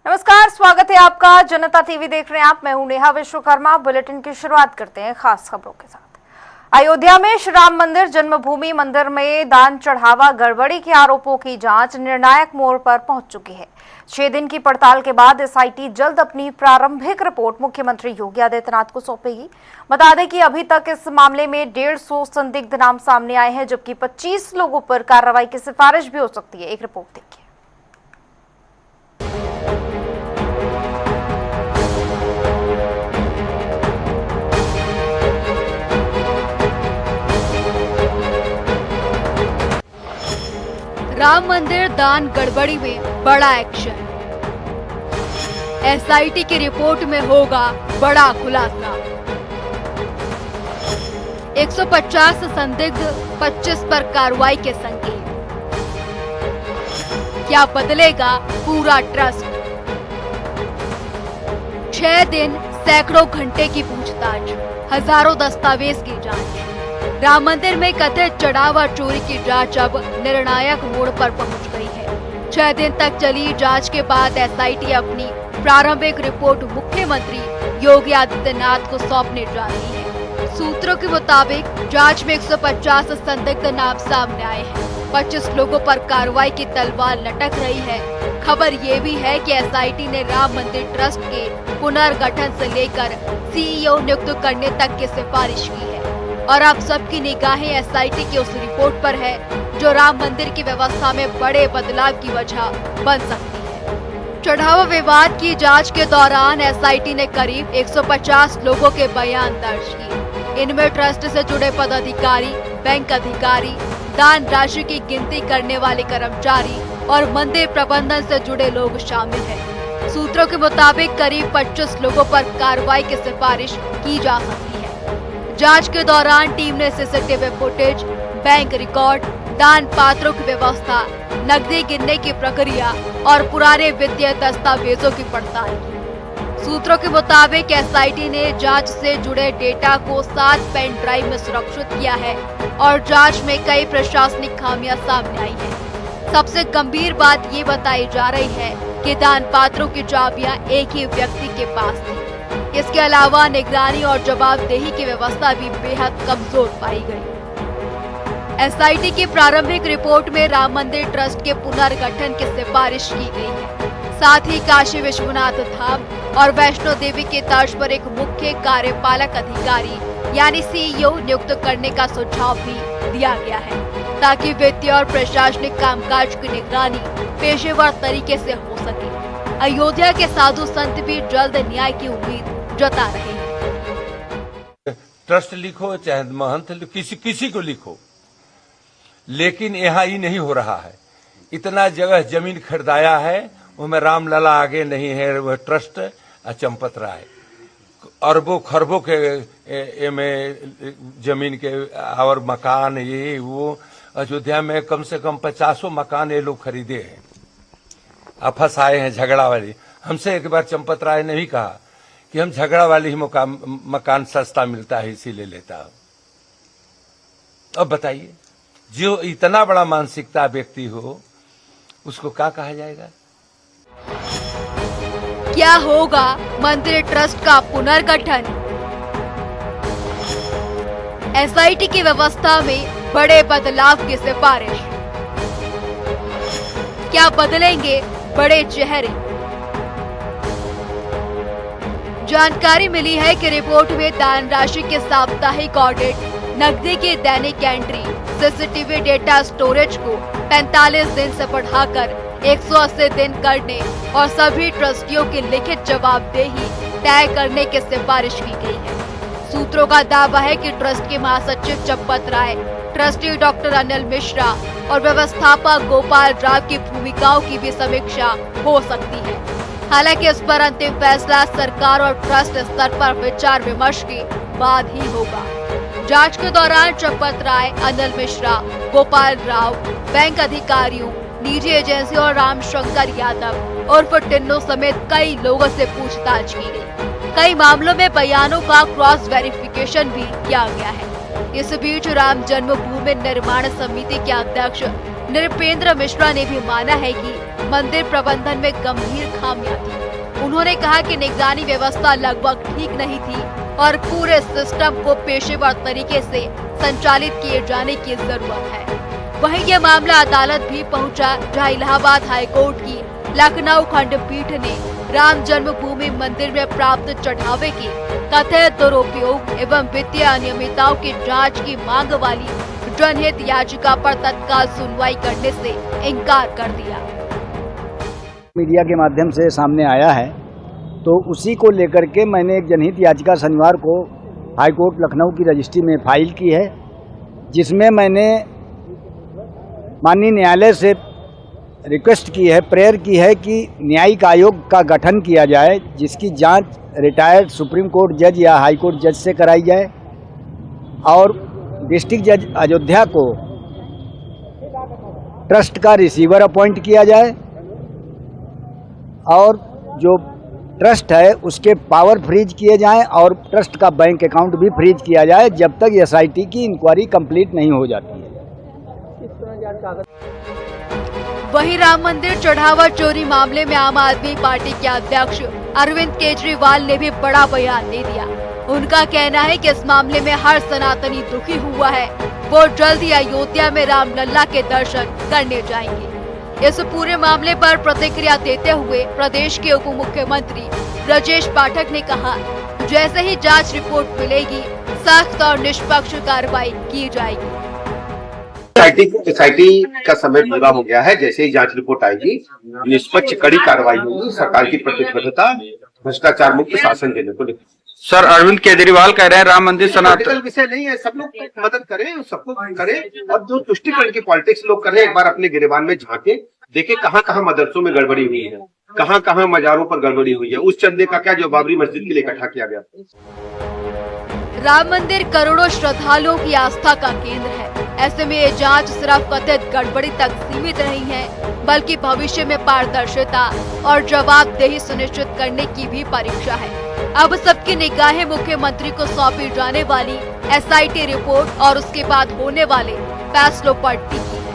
नमस्कार, स्वागत है आपका। जनता टीवी देख रहे हैं आप। मैं हूं नेहा विश्वकर्मा। बुलेटिन की शुरुआत करते हैं खास खबरों के साथ। अयोध्या में श्री राम मंदिर जन्मभूमि मंदिर में दान चढ़ावा गड़बड़ी के आरोपों की जांच निर्णायक मोड़ पर पहुंच चुकी है। 6 दिन की पड़ताल के बाद एसआईटी जल्द अपनी प्रारंभिक रिपोर्ट मुख्यमंत्री योगी आदित्यनाथ को सौंपेगी। बता दें कि अभी तक इस मामले में 150 संदिग्ध नाम सामने आए हैं, जबकि 25 लोगों पर कार्रवाई की सिफारिश भी हो सकती है। एक रिपोर्ट देखिए। राम मंदिर दान गड़बड़ी में बड़ा एक्शन। एसआईटी की रिपोर्ट में होगा बड़ा खुलासा। 150 संदिग्ध, 25 पर कार्रवाई के संकेत। क्या बदलेगा पूरा ट्रस्ट? 6 दिन, सैकड़ों घंटे की पूछताछ, हजारों दस्तावेज की जांच। राम मंदिर में कथित चढ़ाव और चोरी की जांच अब निर्णायक मोड़ पर पहुंच गई है। 6 दिन तक चली जांच के बाद एसआईटी अपनी प्रारंभिक रिपोर्ट मुख्यमंत्री योगी आदित्यनाथ को सौंपने जा रही है। सूत्रों के मुताबिक जांच में 150 संदिग्ध नाम सामने आए हैं। 25 लोगों पर कार्रवाई की तलवार लटक रही है। खबर ये भी है कि एसआईटी ने राम मंदिर ट्रस्ट के पुनर्गठन से लेकर सीईओ नियुक्त करने तक की सिफारिश की है और अब सबकी निगाहें एसआईटी की उस रिपोर्ट पर है जो राम मंदिर की व्यवस्था में बड़े बदलाव की वजह बन सकती है। चढ़ावा विवाद की जांच के दौरान एसआईटी ने करीब 150 लोगों के बयान दर्ज किए। इनमें ट्रस्ट से जुड़े पदाधिकारी, बैंक अधिकारी, दान राशि की गिनती करने वाले कर्मचारी और मंदिर प्रबंधन से जुड़े लोग शामिल हैं। सूत्रों के मुताबिक करीब 25 लोगों पर कार्रवाई की सिफारिश की जा सकती है। जांच के दौरान टीम ने सीसीटीवी फुटेज, बैंक रिकॉर्ड, दान पात्रों की व्यवस्था, नकदी गिनने की प्रक्रिया और पुराने वित्तीय दस्तावेजों की पड़ताल की। सूत्रों के मुताबिक एसआईटी ने जांच से जुड़े डेटा को 7 पेन ड्राइव में सुरक्षित किया है और जांच में कई प्रशासनिक खामियां सामने आई हैं। सबसे गंभीर बात ये बताई जा रही है कि दान पात्रों की चाबियां एक ही व्यक्ति के पास थी। इसके अलावा निगरानी और जवाबदेही की व्यवस्था भी बेहद कमजोर पाई गई। एसआईटी की प्रारंभिक रिपोर्ट में राम मंदिर ट्रस्ट के पुनर्गठन की सिफारिश की गई है। साथ ही काशी विश्वनाथ धाम और वैष्णो देवी के तर्ज पर एक मुख्य कार्यपालक अधिकारी यानी सीईओ नियुक्त करने का सुझाव भी दिया गया है, ताकि वित्तीय और प्रशासनिक कामकाज की निगरानी पेशेवर तरीके से हो सके। अयोध्या के साधु संत भी जल्द न्याय की उम्मीद जता रहे हैं। ट्रस्ट लिखो चाहे महंत लिखो, किसी को लिखो, लेकिन यहाँ ही नहीं हो रहा है। इतना जगह जमीन खरीदाया है, उसमें रामलला आगे नहीं है, वह ट्रस्ट चंपत राय अरबों खरबों के में जमीन के और मकान ये वो अयोध्या में कम से कम 50 मकान ये लोग खरीदे हैं। अब फंसाए हैं झगड़ा वाली। हमसे एक बार चंपत राय ने भी कहा कि हम झगड़ा वाली ही मकान सस्ता मिलता है इसीलिए लेता हूं। अब बताइए, जो इतना बड़ा मानसिकता व्यक्ति हो उसको क्या कहा जाएगा? क्या होगा मंदिर ट्रस्ट का पुनर्गठन? एसआईटी की व्यवस्था में बड़े बदलाव की सिफारिश। क्या बदलेंगे बड़े चेहरे? जानकारी मिली है कि रिपोर्ट में दान राशि के साप्ताहिक ऑडिट, नकदी की दैनिक एंट्री, सीसीटीवी डेटा स्टोरेज को 45 दिन से बढ़ाकर 180 दिन करने और सभी ट्रस्टियों की लिखित जवाबदेही तय करने की सिफारिश की गई है। सूत्रों का दावा है कि ट्रस्ट के महासचिव चंपत राय, ट्रस्टी डॉक्टर अनिल मिश्रा और व्यवस्थापक गोपाल राव की भूमिकाओं की भी समीक्षा हो सकती है। हालांकि इस पर अंतिम फैसला सरकार और ट्रस्ट स्तर पर विचार विमर्श के बाद ही होगा। जांच के दौरान चंपत राय, अनिल मिश्रा, गोपाल राव, बैंक अधिकारियों, निजी एजेंसियों और रामशंकर यादव उर्फ टिन्नो समेत कई लोगों से पूछताछ की गई। कई मामलों में बयानों का क्रॉस वेरिफिकेशन भी किया गया है। इस बीच राम जन्मभूमि निर्माण समिति के अध्यक्ष नृपेंद्र मिश्रा ने भी माना है कि मंदिर प्रबंधन में गंभीर खामियां थी। उन्होंने कहा कि निगरानी व्यवस्था लगभग ठीक नहीं थी और पूरे सिस्टम को पेशेवर तरीके से संचालित किए जाने की जरूरत है। वहीं ये मामला अदालत भी पहुंचा, जहां इलाहाबाद हाईकोर्ट की लखनऊ खंडपीठ ने राम जन्मभूमि मंदिर में प्राप्त चढ़ावे के कथित दुरुपयोग एवं वित्तीय अनियमितताओं की जांच की मांग वाली जनहित याचिका पर तत्काल सुनवाई करने से इनकार कर दिया। मीडिया के माध्यम से सामने आया है, तो उसी को लेकर के मैंने एक जनहित याचिका शनिवार को हाईकोर्ट लखनऊ की रजिस्ट्री में फाइल की है, जिसमें मैंने माननीय न्यायालय से रिक्वेस्ट की है, प्रेयर की है कि न्यायिक आयोग का गठन किया जाए, जिसकी जांच रिटायर्ड सुप्रीम कोर्ट जज या हाई कोर्ट जज से कराई जाए और डिस्ट्रिक्ट जज अयोध्या को ट्रस्ट का रिसीवर अपॉइंट किया जाए और जो ट्रस्ट है उसके पावर फ्रीज किए जाएं और ट्रस्ट का बैंक अकाउंट भी फ्रीज किया जाए जब तक एसआईटी की इंक्वायरी कंप्लीट नहीं हो जाती है। वहीं राम मंदिर चढ़ावा चोरी मामले में आम आदमी पार्टी के अध्यक्ष अरविंद केजरीवाल ने भी बड़ा बयान दे दिया। उनका कहना है कि इस मामले में हर सनातनी दुखी हुआ है, वो जल्द ही अयोध्या में रामलला के दर्शन करने जाएंगे। इस पूरे मामले पर प्रतिक्रिया देते हुए प्रदेश के उप मुख्यमंत्री ब्रजेश पाठक ने कहा, जैसे ही जांच रिपोर्ट मिलेगी सख्त और निष्पक्ष कार्रवाई की जाएगी। एसआईटी का समय पूरा हो गया है, जैसे ही जांच रिपोर्ट आएगी निष्पक्ष कड़ी कार्रवाई होगी। सरकार की प्रतिबद्धता भ्रष्टाचार मुक्त शासन देने को लेकर। सर, अरविंद केजरीवाल कह रहे हैं राम मंदिर सनातन विषय नहीं है, सब लोग मदद करें, सबको करें और जो तुष्टिकरण की पॉलिटिक्स लोग कर रहे हैं एक बार अपने गिरेबान में झांके, देखे कहाँ कहाँ मदरसों में गड़बड़ी हुई है, कहाँ कहाँ मजारों पर गड़बड़ी हुई है, उस चंदे का क्या जो बाबरी मस्जिद के लिए इकट्ठा किया गया। राम मंदिर करोड़ों श्रद्धालुओं की आस्था का केंद्र है। ऐसे में ये जांच सिर्फ कथित गड़बड़ी तक सीमित नहीं है, बल्कि भविष्य में पारदर्शिता और जवाबदेही सुनिश्चित करने की भी परीक्षा है। अब सबकी निगाहें मुख्यमंत्री को सौंपी जाने वाली एसआईटी रिपोर्ट और उसके बाद होने वाले फैसलों पर टिकी है।